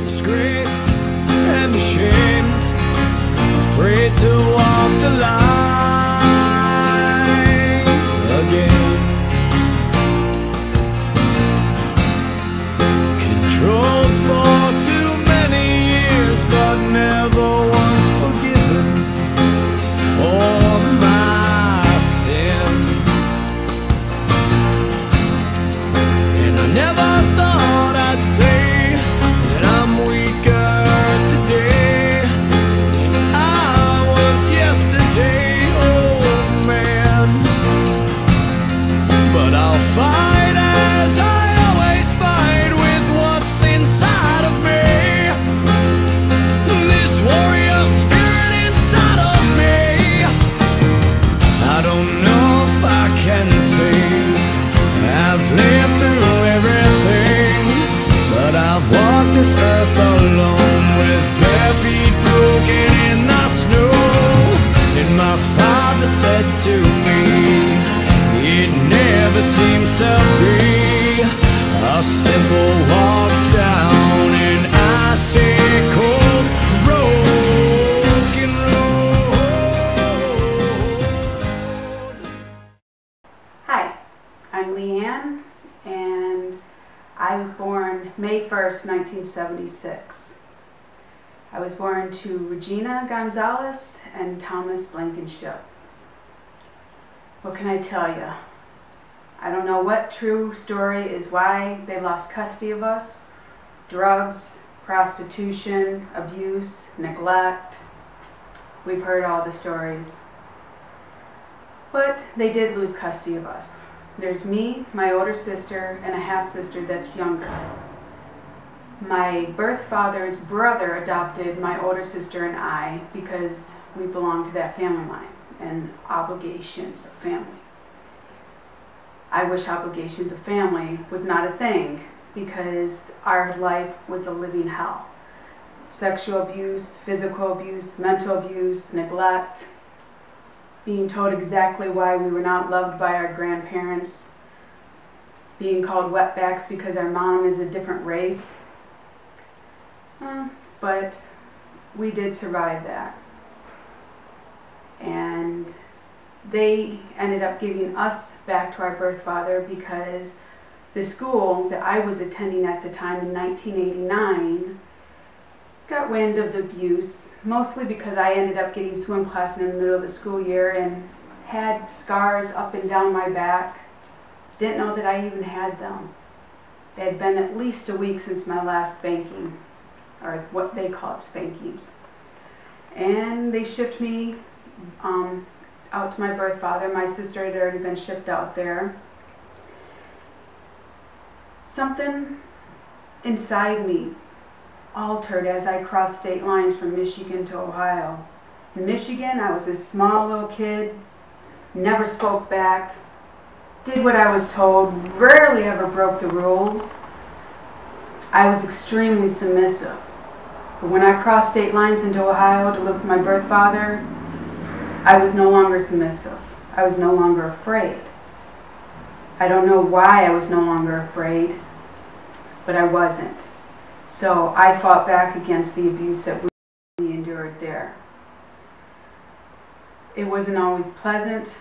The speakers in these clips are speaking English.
disgraced and ashamed, afraid to walk the line again. Controlled for too many years, but never once forgiven for my sins. And I never thought I'd say that I'm weaker today than I was yesterday, oh man. But I'll fight as I always fight, with what's inside of me, this warrior spirit inside of me. I don't know if I can say I've lived through everything, but I've walked this earth alone, with bare feet broken in the snow. And my father said to me, it never seems to be a simple walk down an icy cold broken road. Hi, I'm Leanne, and I was born May 1st, 1976. I was born to Regina Gonzalez and Thomas Blankenship. What can I tell you? I don't know what true story is why they lost custody of us. Drugs, prostitution, abuse, neglect. We've heard all the stories. But they did lose custody of us. There's me, my older sister, and a half-sister that's younger. My birth father's brother adopted my older sister and I because we belong to that family line and obligations of family. I wish obligations of family was not a thing, because our life was a living hell. Sexual abuse, physical abuse, mental abuse, neglect, being told exactly why we were not loved by our grandparents, being called wetbacks because our mom is a different race. But we did survive that. And they ended up giving us back to our birth father because the school that I was attending at the time in 1989 got wind of the abuse, mostly because I ended up getting swim class in the middle of the school year and had scars up and down my back. Didn't know that I even had them. It had been at least a week since my last spanking, or what they called spankings. And they shipped me out to my birth father. My sister had already been shipped out there. Something inside me altered as I crossed state lines from Michigan to Ohio. In Michigan, I was this small little kid, never spoke back, did what I was told, rarely ever broke the rules. I was extremely submissive. But when I crossed state lines into Ohio to live with my birth father, I was no longer submissive. I was no longer afraid. I don't know why I was no longer afraid, but I wasn't. So I fought back against the abuse that we endured there. It wasn't always pleasant,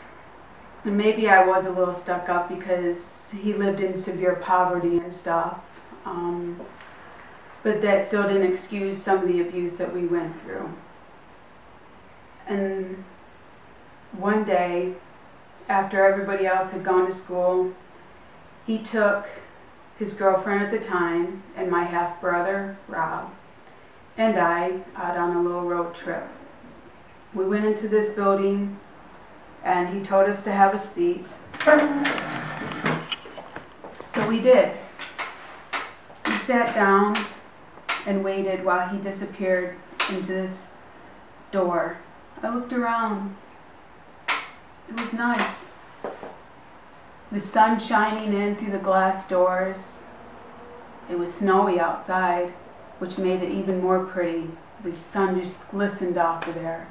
and maybe I was a little stuck up because he lived in severe poverty and stuff. But that still didn't excuse some of the abuse that we went through. And one day, after everybody else had gone to school, he took his girlfriend at the time and my half-brother, Rob, and I out on a little road trip. We went into this building and he told us to have a seat. So we did. We sat down and waited while he disappeared into this door. I looked around. It was nice. The sun shining in through the glass doors. It was snowy outside, which made it even more pretty. The sun just glistened off of there.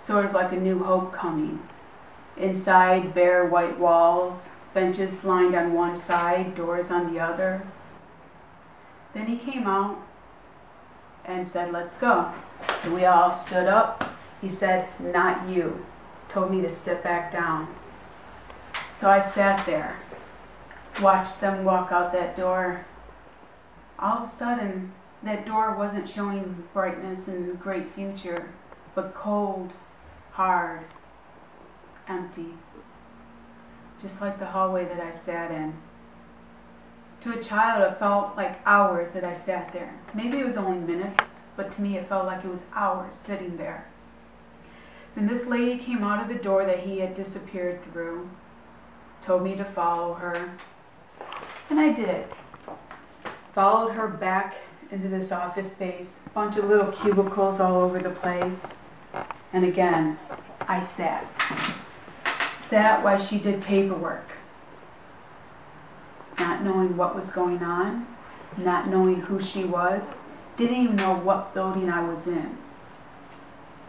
Sort of like a new hope coming. Inside, bare white walls, benches lined on one side, doors on the other. Then he came out and said, let's go. So we all stood up. He said, not you. Told me to sit back down. So I sat there, watched them walk out that door. All of a sudden, that door wasn't showing brightness and a great future, but cold, hard, empty. Just like the hallway that I sat in. To a child, it felt like hours that I sat there. Maybe it was only minutes, but to me it felt like it was hours sitting there. Then this lady came out of the door that he had disappeared through, told me to follow her, and I did. Followed her back into this office space, a bunch of little cubicles all over the place, and again, I sat. Sat while she did paperwork. Not knowing what was going on, not knowing who she was, didn't even know what building I was in.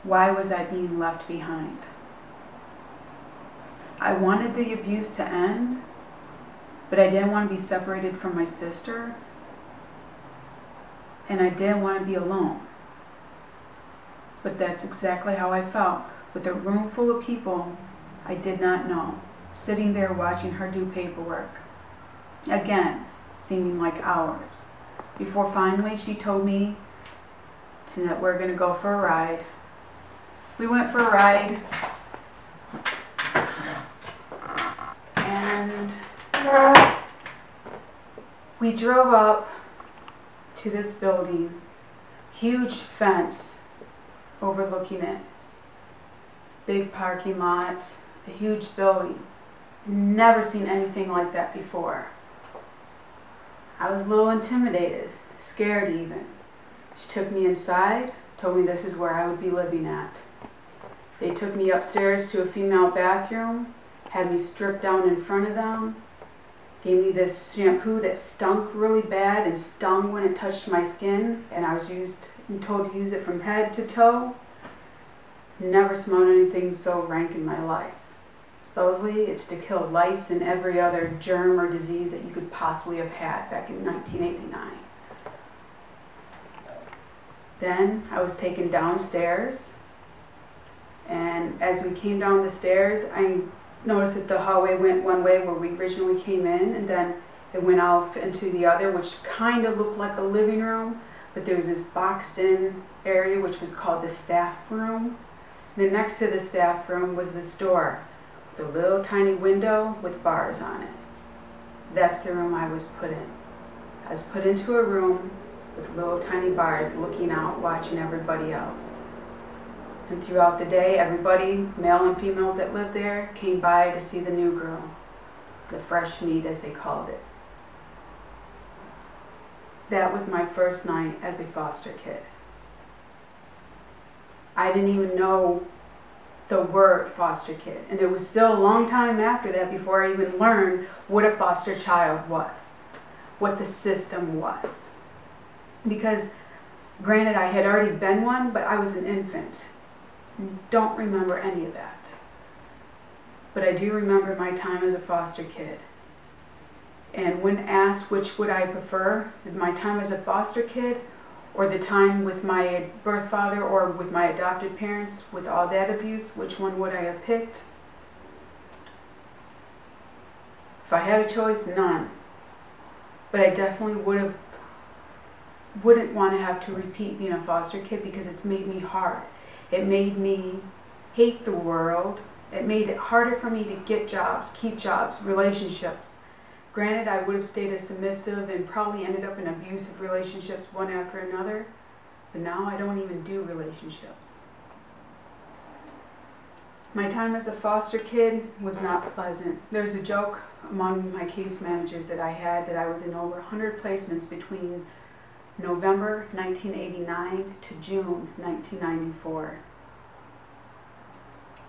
Why was I being left behind? I wanted the abuse to end, but I didn't want to be separated from my sister, and I didn't want to be alone. But that's exactly how I felt, with a room full of people I did not know, sitting there watching her do paperwork. Again, seeming like hours, before finally she told me that we're going to go for a ride. We went for a ride, and we drove up to this building, huge fence overlooking it, big parking lot, a huge building. Never seen anything like that before. I was a little intimidated, scared even. She took me inside, told me this is where I would be living at. They took me upstairs to a female bathroom, had me stripped down in front of them, gave me this shampoo that stunk really bad and stung when it touched my skin, and I was told to use it from head to toe. Never smelled anything so rank in my life. Supposedly, it's to kill lice and every other germ or disease that you could possibly have had back in 1989. Then I was taken downstairs, and as we came down the stairs, I noticed that the hallway went one way where we originally came in, and then it went off into the other, which kind of looked like a living room, but there was this boxed in area which was called the staff room. And then next to the staff room was this door, with a little tiny window with bars on it. That's the room I was put in. I was put into a room with little tiny bars looking out, watching everybody else. And throughout the day, everybody, male and females that lived there, came by to see the new girl, the fresh meat as they called it. That was my first night as a foster kid. I didn't even know the word foster kid, and it was still a long time after that before I even learned what a foster child was, what the system was. Because granted, I had already been one, but I was an infant. Don't remember any of that. But I do remember my time as a foster kid. And when asked which would I prefer, my time as a foster kid or the time with my birth father or with my adopted parents with all that abuse, which one would I have picked? If I had a choice, none. But I definitely wouldn't want to have to repeat being a foster kid, because it's made me hard. It made me hate the world. It made it harder for me to get jobs, keep jobs, relationships. Granted, I would have stayed as submissive and probably ended up in abusive relationships one after another, but now I don't even do relationships. My time as a foster kid was not pleasant. There's a joke among my case managers that I had that I was in over 100 placements between November 1989 to June 1994.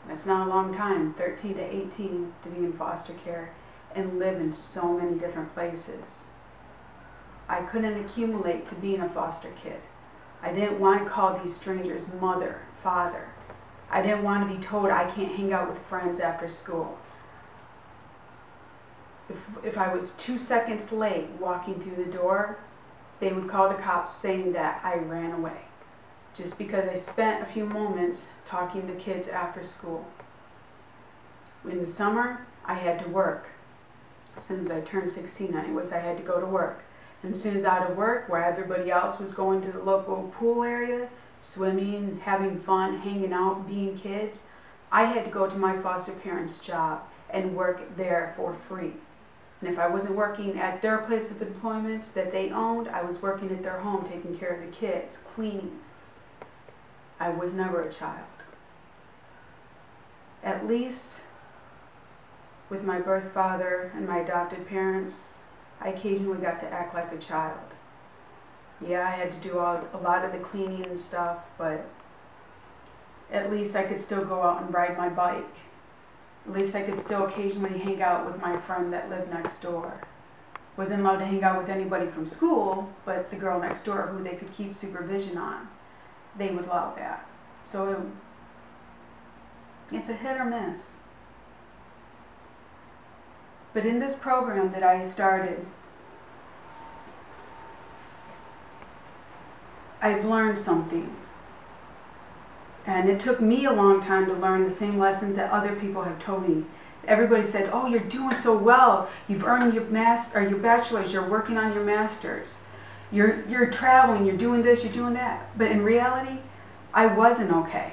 That's not a long time, 13 to 18 to be in foster care and live in so many different places. I couldn't accumulate to being a foster kid. I didn't want to call these strangers mother, father. I didn't want to be told I can't hang out with friends after school. If I was 2 seconds late walking through the door, they would call the cops saying that I ran away just because I spent a few moments talking to kids after school. In the summer, I had to work. As soon as I turned 16, I had to go to work. And as soon as out of work, where everybody else was going to the local pool area, swimming, having fun, hanging out, being kids, I had to go to my foster parents' job and work there for free. And if I wasn't working at their place of employment that they owned, I was working at their home, taking care of the kids, cleaning. I was never a child. At least with my birth father and my adopted parents, I occasionally got to act like a child. Yeah, I had to do a lot of the cleaning and stuff, but at least I could still go out and ride my bike. At least I could still occasionally hang out with my friend that lived next door. Wasn't allowed to hang out with anybody from school, but the girl next door who they could keep supervision on, they would allow that. So it's a hit or miss. But in this program that I started, I've learned something. And it took me a long time to learn the same lessons that other people have told me. Everybody said, oh, you're doing so well. You've earned your bachelor's, you're working on your master's. You're traveling, you're doing this, you're doing that. But in reality, I wasn't okay.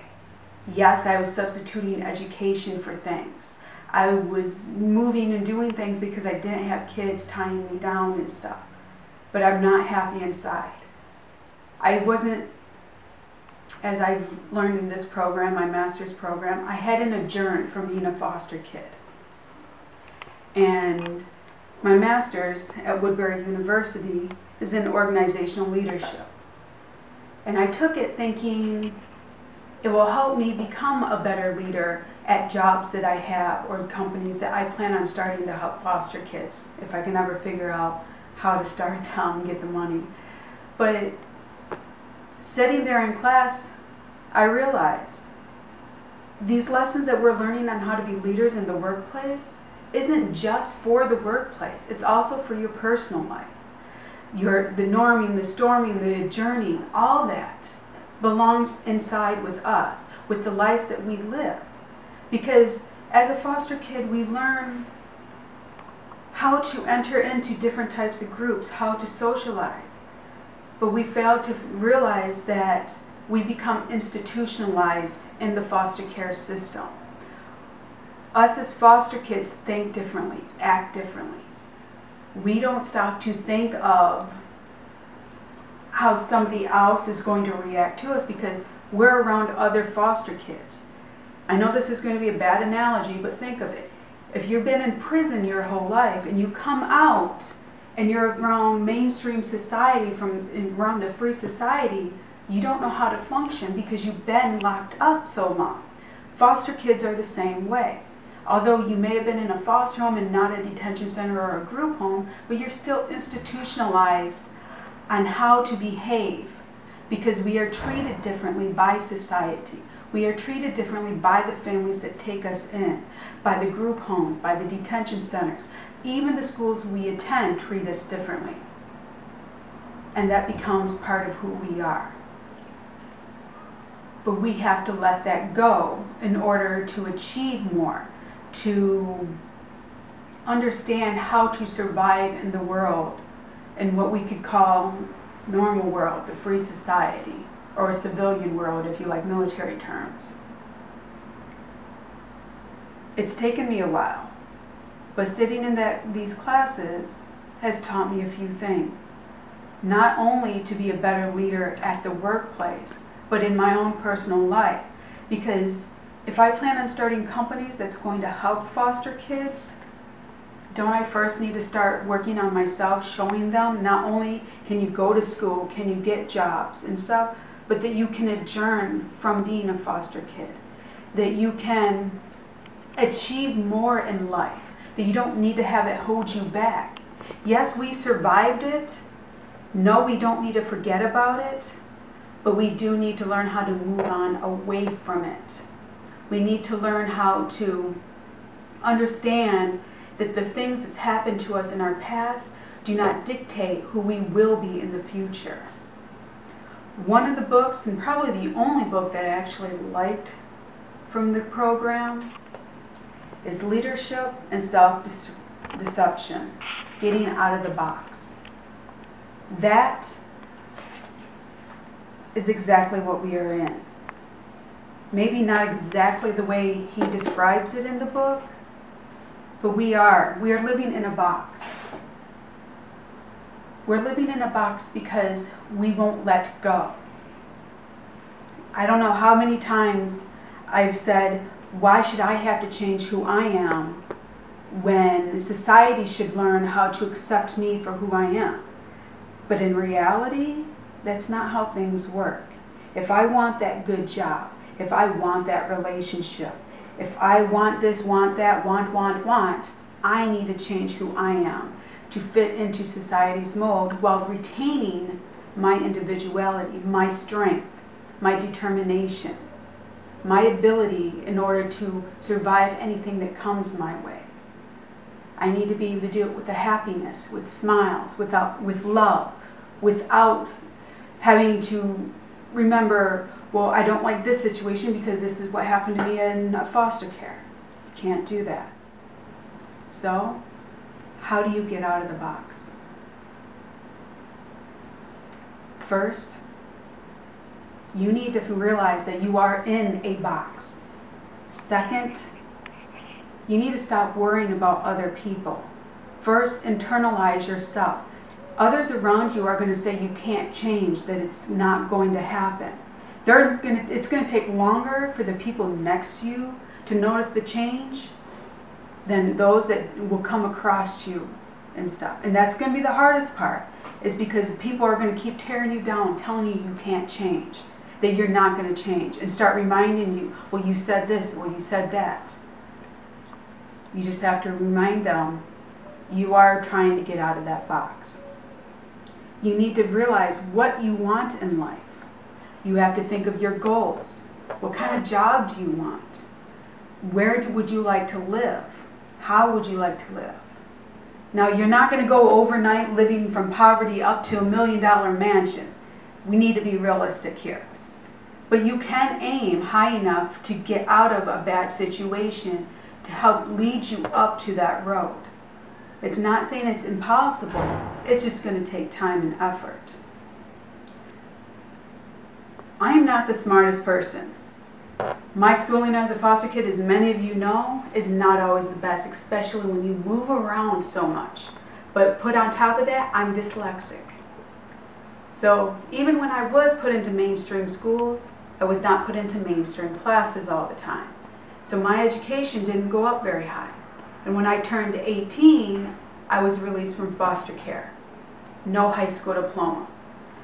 Yes, I was substituting education for things. I was moving and doing things because I didn't have kids tying me down and stuff. But I'm not happy inside. I wasn't, as I've learned in this program, my master's program, I hadn't adjourned from being a foster kid. And my master's at Woodbury University is in organizational leadership. And I took it thinking it will help me become a better leader at jobs that I have or companies that I plan on starting to help foster kids, if I can ever figure out how to start them and get the money. But sitting there in class, I realized these lessons that we're learning on how to be leaders in the workplace isn't just for the workplace. It's also for your personal life. The norming, the storming, the journeying, all that belongs inside with us, with the lives that we live. Because as a foster kid, we learn how to enter into different types of groups, how to socialize. But we fail to realize that we become institutionalized in the foster care system. Us as foster kids think differently, act differently. We don't stop to think of how somebody else is going to react to us because we're around other foster kids. I know this is going to be a bad analogy, but think of it. If you've been in prison your whole life and you come out and you're around mainstream society, around the free society, you don't know how to function because you've been locked up so long. Foster kids are the same way. Although you may have been in a foster home and not a detention center or a group home, but you're still institutionalized on how to behave because we are treated differently by society. We are treated differently by the families that take us in, by the group homes, by the detention centers. Even the schools we attend treat us differently. And that becomes part of who we are. But we have to let that go in order to achieve more, to understand how to survive in the world, in what we could call normal world, the free society, or a civilian world if you like military terms. It's taken me a while, but sitting in these classes has taught me a few things. Not only to be a better leader at the workplace, but in my own personal life. Because if I plan on starting companies that's going to help foster kids, don't I first need to start working on myself, showing them not only can you go to school, can you get jobs and stuff, but that you can adjourn from being a foster kid, that you can achieve more in life, that you don't need to have it hold you back. Yes, we survived it. No, we don't need to forget about it, but we do need to learn how to move on away from it. We need to learn how to understand that the things that's happened to us in our past, do not dictate who we will be in the future. One of the books, and probably the only book that I actually liked from the program, is Leadership and Self-Deception, Getting Out of the Box. That is exactly what we are in. Maybe not exactly the way he describes it in the book, but we are living in a box. We're living in a box because we won't let go. I don't know how many times I've said, why should I have to change who I am when society should learn how to accept me for who I am? But in reality, that's not how things work. If I want that good job, if I want that relationship, if I want this, want that, want, I need to change who I am to fit into society's mold while retaining my individuality, my strength, my determination, my ability in order to survive anything that comes my way. I need to be able to do it with a happiness, with smiles, with love, without having to remember, well, I don't like this situation because this is what happened to me in foster care. You can't do that. So, how do you get out of the box? First, you need to realize that you are in a box. Second, you need to stop worrying about other people. First, internalize yourself. Others around you are going to say you can't change, that it's not going to happen. It's going to take longer for the people next to you to notice the change than those that will come across you and stuff. And that's going to be the hardest part, is because people are going to keep tearing you down, telling you you can't change, that you're not going to change, and start reminding you, well, you said this, well, you said that. You just have to remind them you are trying to get out of that box. You need to realize what you want in life. You have to think of your goals. What kind of job do you want? Where would you like to live? How would you like to live? Now, you're not going to go overnight living from poverty up to $1 million mansion. We need to be realistic here. But you can aim high enough to get out of a bad situation to help lead you up to that road. It's not saying it's impossible. It's just going to take time and effort. I am not the smartest person. My schooling as a foster kid, as many of you know, is not always the best, especially when you move around so much. But put on top of that, I'm dyslexic. So even when I was put into mainstream schools, I was not put into mainstream classes all the time. So my education didn't go up very high. And when I turned 18, I was released from foster care. No high school diploma.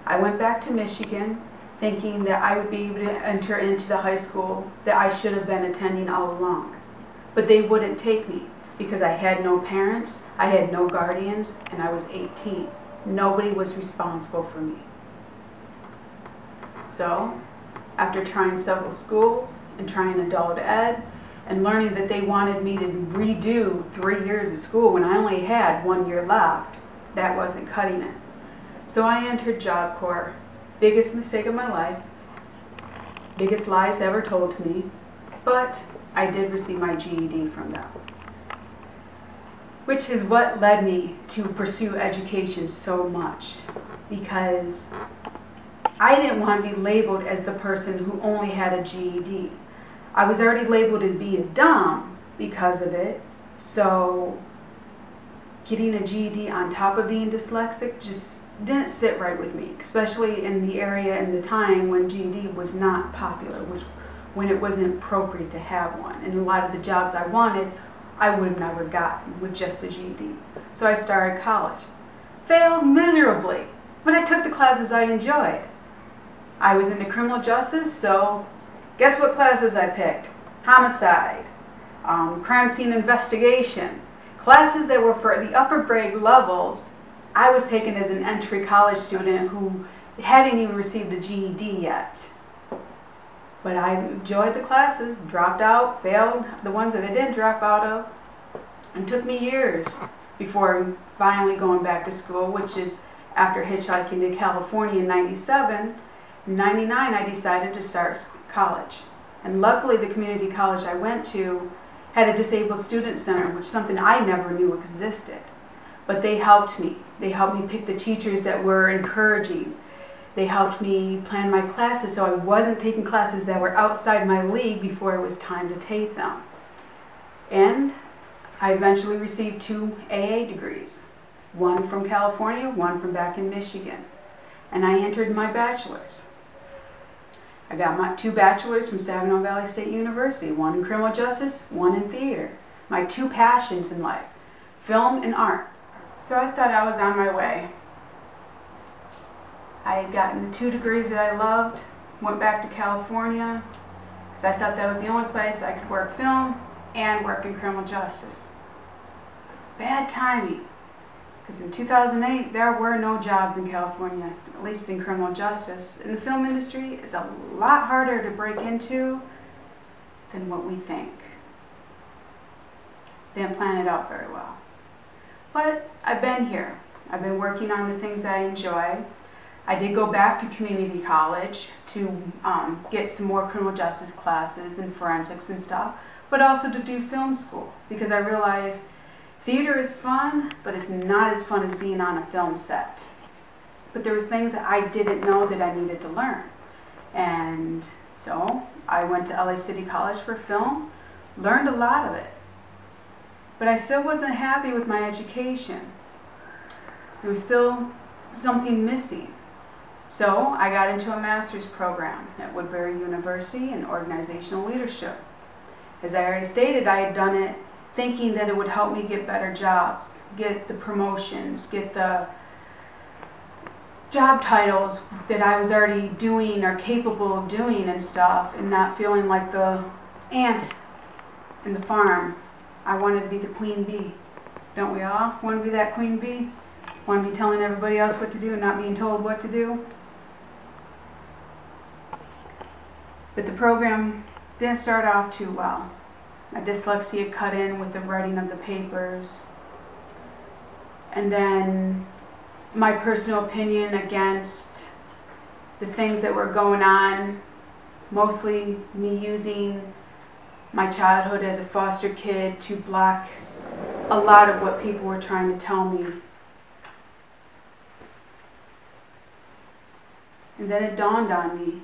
I went back to Michigan thinking that I would be able to enter into the high school that I should have been attending all along. But they wouldn't take me because I had no parents, I had no guardians, and I was 18. Nobody was responsible for me. So, after trying several schools and trying adult ed, and learning that they wanted me to redo 3 years of school when I only had 1 year left, that wasn't cutting it. So I entered Job Corps. Biggest mistake of my life, biggest lies ever told to me, but I did receive my GED from them, which is what led me to pursue education so much, because I didn't want to be labeled as the person who only had a GED. I was already labeled as being dumb because of it, so getting a GED on top of being dyslexic just didn't sit right with me, especially in the area and the time when GED was not popular, when it wasn't appropriate to have one. And a lot of the jobs I wanted, I would have never gotten with just a GED. So I started college. Failed miserably, but I took the classes I enjoyed. I was into criminal justice, so guess what classes I picked? Homicide, crime scene investigation, classes that were for the upper grade levels. I was taken as an entry college student who hadn't even received a GED yet. But I enjoyed the classes, dropped out, failed the ones that I didn't drop out of. It took me years before finally going back to school, which is after hitchhiking to California in '97. In '99, I decided to start college. And luckily, the community college I went to had a disabled student center, which is something I never knew existed. But they helped me. They helped me pick the teachers that were encouraging. They helped me plan my classes so I wasn't taking classes that were outside my league before it was time to take them. And I eventually received 2 AA degrees, one from California, one from back in Michigan. And I entered my bachelor's. I got my 2 bachelors from Saginaw Valley State University, one in criminal justice, one in theater. My 2 passions in life, film and art. So I thought I was on my way. I had gotten the 2 degrees that I loved, went back to California, because I thought that was the only place I could work film and work in criminal justice. Bad timing, because in 2008 there were no jobs in California, at least in criminal justice. And the film industry is a lot harder to break into than what we think. They didn't plan it out very well. But I've been here. I've been working on the things I enjoy. I did go back to community college to get some more criminal justice classes and forensics and stuff, but also to do film school, because I realized theater is fun, but it's not as fun as being on a film set. But there was things that I didn't know that I needed to learn. And so I went to LA City College for film, learned a lot of it. But I still wasn't happy with my education. There was still something missing. So I got into a master's program at Woodbury University in organizational leadership. As I already stated, I had done it thinking that it would help me get better jobs, get the promotions, get the job titles that I was already doing or capable of doing and stuff, and not feeling like the ant in the farm. I wanted to be the queen bee. Don't we all want to be that queen bee? Want to be telling everybody else what to do and not being told what to do? But the program didn't start off too well. My dyslexia cut in with the writing of the papers. And then my personal opinion against the things that were going on, mostly me using my childhood as a foster kid to block a lot of what people were trying to tell me. And then it dawned on me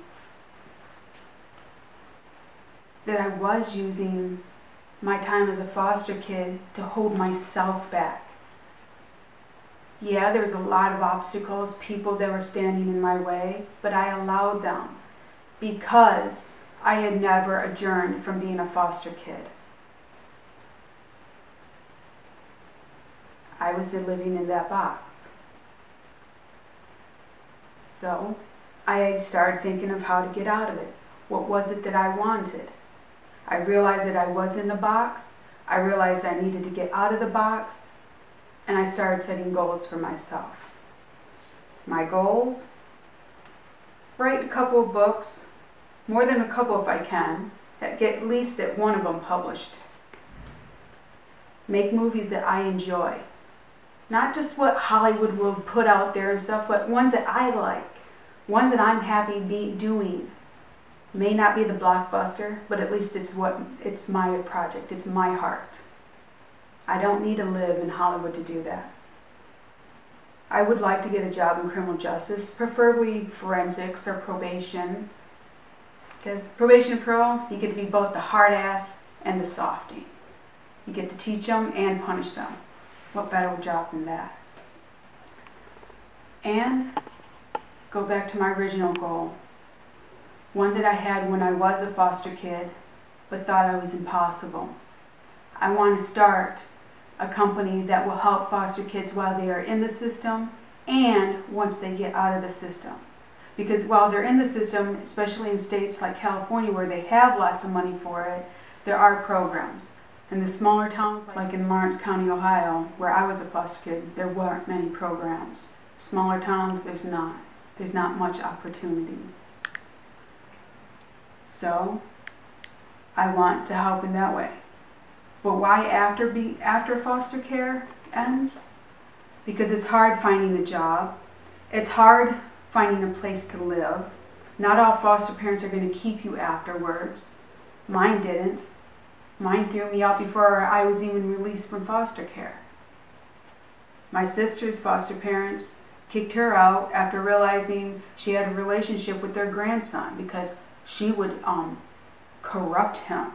that I was using my time as a foster kid to hold myself back. Yeah, there was a lot of obstacles, people that were standing in my way, but I allowed them because I had never adjourned from being a foster kid. I was living in that box. So I started thinking of how to get out of it. What was it that I wanted? I realized that I was in the box. I realized I needed to get out of the box. And I started setting goals for myself. My goals: write a couple of books, more than a couple if I can, that get at least one of them published. Make movies that I enjoy. Not just what Hollywood will put out there and stuff, but ones that I like. Ones that I'm happy doing. May not be the blockbuster, but at least it's my project, it's my heart. I don't need to live in Hollywood to do that. I would like to get a job in criminal justice, preferably forensics or probation. Because probation and parole, you get to be both the hard ass and the softy. You get to teach them and punish them. What better job than that? And go back to my original goal. One that I had when I was a foster kid, but thought I was impossible. I want to start a company that will help foster kids while they are in the system and once they get out of the system. Because while they're in the system, especially in states like California where they have lots of money for it, there are programs. In the smaller towns, like in Lawrence County, Ohio, where I was a foster kid, there weren't many programs. Smaller towns, there's not much opportunity. So I want to help in that way. But why after foster care? ends, because it's hard finding a job. It's hard finding a place to live. Not all foster parents are going to keep you afterwards. Mine didn't. Mine threw me out before I was even released from foster care. My sister's foster parents kicked her out after realizing she had a relationship with their grandson because she would corrupt him.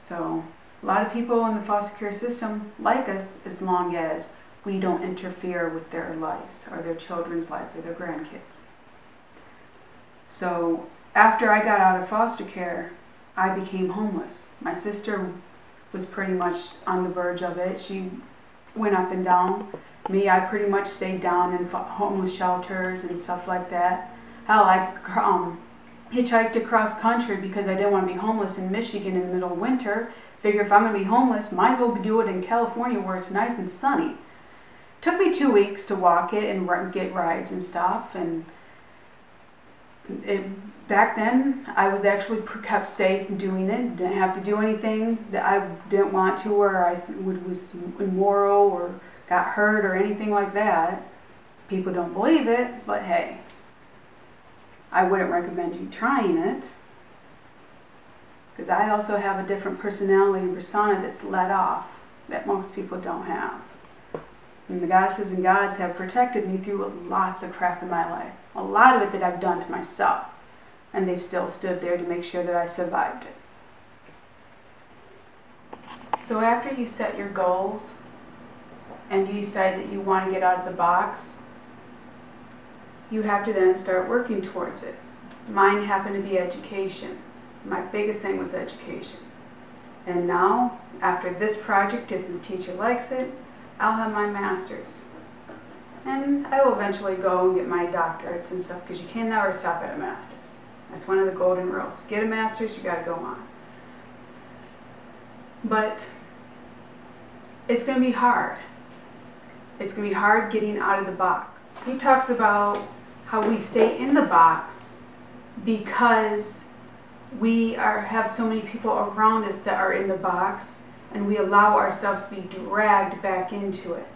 So a lot of people in the foster care system like us as long as we don't interfere with their lives or their children's life or their grandkids. So after I got out of foster care, I became homeless. My sister was pretty much on the verge of it. She went up and down. Me, I pretty much stayed down in homeless shelters and stuff like that. Hell, I hitchhiked across country because I didn't want to be homeless in Michigan in the middle of winter. Figure if I'm going to be homeless, might as well do it in California where it's nice and sunny. Took me 2 weeks to walk it and get rides and stuff. And back then, I was actually kept safe doing it. Didn't have to do anything that I didn't want to, or I was immoral or got hurt or anything like that. People don't believe it, but hey, I wouldn't recommend you trying it, because I also have a different personality and persona that's let off that most people don't have. And the goddesses and gods have protected me through lots of crap in my life. A lot of it that I've done to myself. And they've still stood there to make sure that I survived it. So after you set your goals and you decide that you want to get out of the box, you have to then start working towards it. Mine happened to be education. My biggest thing was education. And now, after this project, if the teacher likes it, I'll have my master's. And I will eventually go and get my doctorates and stuff, because you can never stop at a master's. That's one of the golden rules. Get a master's, you gotta go on. But it's gonna be hard. It's gonna be hard getting out of the box. He talks about how we stay in the box because we have so many people around us that are in the box, and we allow ourselves to be dragged back into it.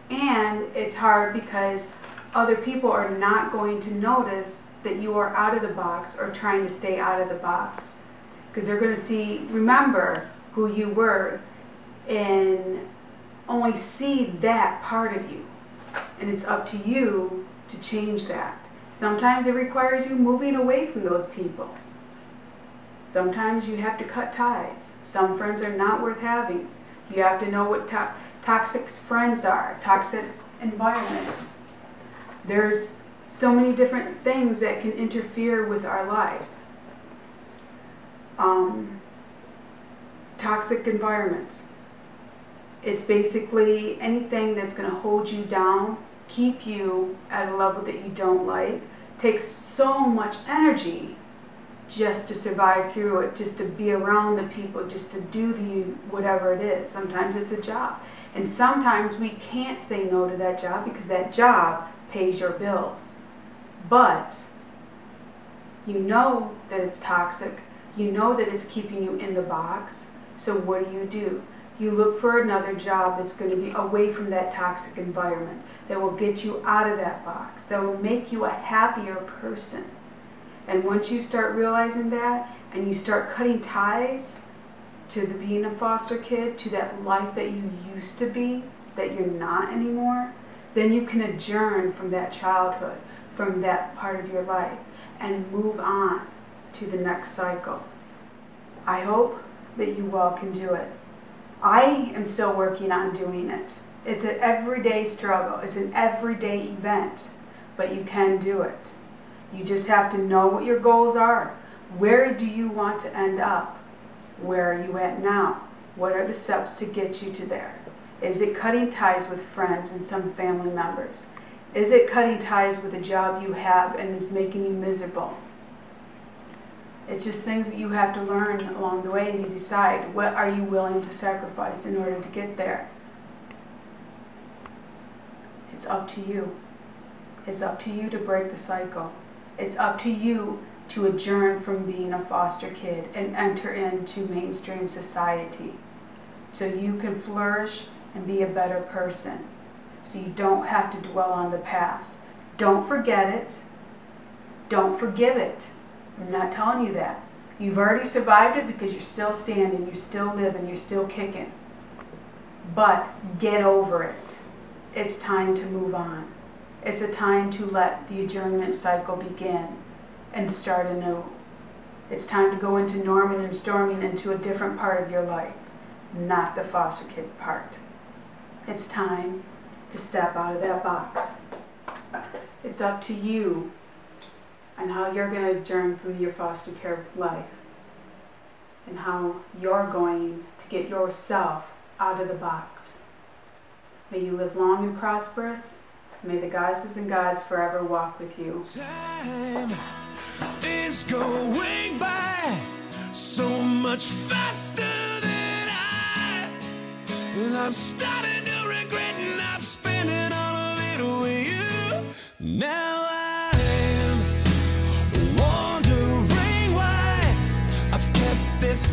And it's hard because other people are not going to notice that you are out of the box or trying to stay out of the box, because they're going to remember who you were and only see that part of you. And it's up to you to change that. Sometimes it requires you moving away from those people. Sometimes you have to cut ties. Some friends are not worth having. You have to know what toxic friends are, toxic environment. There's so many different things that can interfere with our lives. Toxic environments. It's basically anything that's going to hold you down, keep you at a level that you don't like. Takes so much energy just to survive through it, just to be around the people, just to do whatever it is. Sometimes it's a job. And sometimes we can't say no to that job because that job pays your bills. But you know that it's toxic. You know that it's keeping you in the box. So what do? You look for another job that's going to be away from that toxic environment, that will get you out of that box, that will make you a happier person. And once you start realizing that, and you start cutting ties to being a foster kid, to that life that you used to be, that you're not anymore, then you can adjourn from that childhood, from that part of your life, and move on to the next cycle. I hope that you all can do it. I am still working on doing it. It's an everyday struggle. It's an everyday event, but you can do it. You just have to know what your goals are. Where do you want to end up? Where are you at now? What are the steps to get you to there? Is it cutting ties with friends and some family members? Is it cutting ties with a job you have and is making you miserable? It's just things that you have to learn along the way, and you decide what are you willing to sacrifice in order to get there. It's up to you. It's up to you to break the cycle. It's up to you to adjourn from being a foster kid and enter into mainstream society. so you can flourish and be a better person. So you don't have to dwell on the past. Don't forget it. Don't forgive it. I'm not telling you that. You've already survived it because you're still standing, you're still living, you're still kicking. But get over it. It's time to move on. It's a time to let the adjournment cycle begin and start anew. It's time to go into norming and storming into a different part of your life, not the foster kid part. It's time to step out of that box. It's up to you on how you're going to adjourn from your foster care life and how you're going to get yourself out of the box. May you live long and prosperous. May the goddesses and gods forever walk with you. Time is going by so much faster than I'm starting to regret, and I've spent it all of it with you. Now I'm wondering why I've kept this